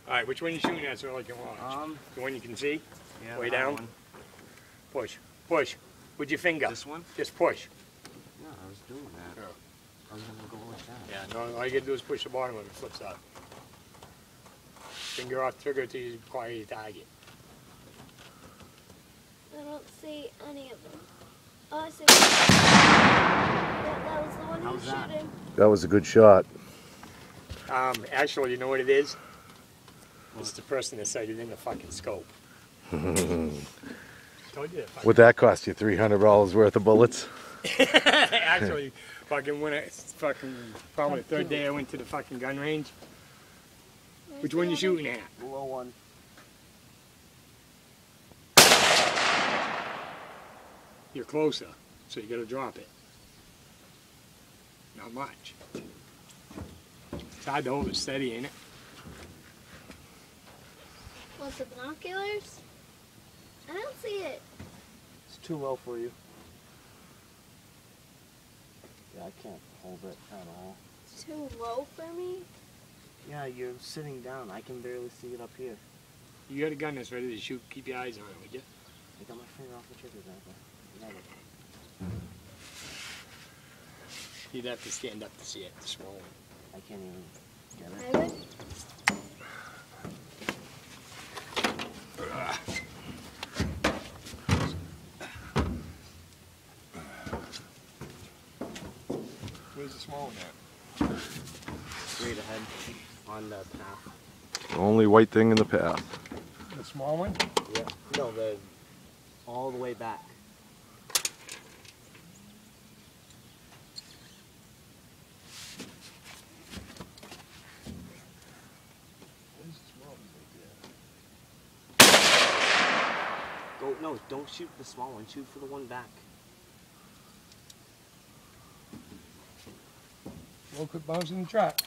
Alright, which one you shooting at so I can watch? The one you can see? Yeah, way down? one. Push. Push. With your finger. This one? Just push. No, I was doing that. Oh. I was going to go like that. Yeah, no, all you gotta do is push the bottom of it, flips up. Finger off trigger till you acquire your target. I don't see any of them. Oh, I see one. Yeah, that was the one who was shooting. That was a good shot. Actually, you know what it is? It's the person that sighted in the fucking scope. Told you that. Would that cost you $300 worth of bullets? Actually, probably the third day I went to the fucking gun range. Which one you shooting at? Below one. You're closer, so you gotta drop it. Not much. It's hard to hold it steady, ain't it? What's the binoculars? I don't see it. It's too low for you. Yeah, I can't hold it at all. It's too low for me. Yeah, you're sitting down. I can barely see it up here. You got a gun that's ready to shoot. Keep your eyes on it, would you? I got my finger off the trigger, exactly. You'd have to stand up to see it, the small one. I can't even get it. I would. Where's the small one at? Straight ahead on the path. Only white thing in the path. The small one? Yeah. No, all the way back. No, don't shoot the small one. Shoot for the one back. We'll quit bouncing the truck.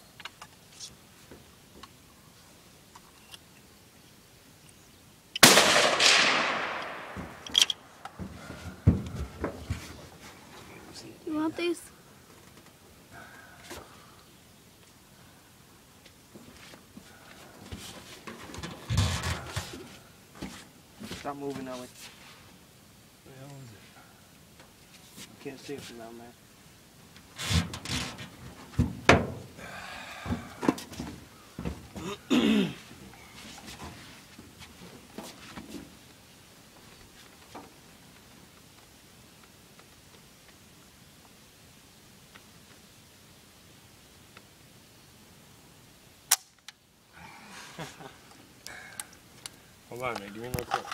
You want these? Stop moving, Ellie. What the hell is it? Can't see it from down there. Hold on, man. Give me real quick.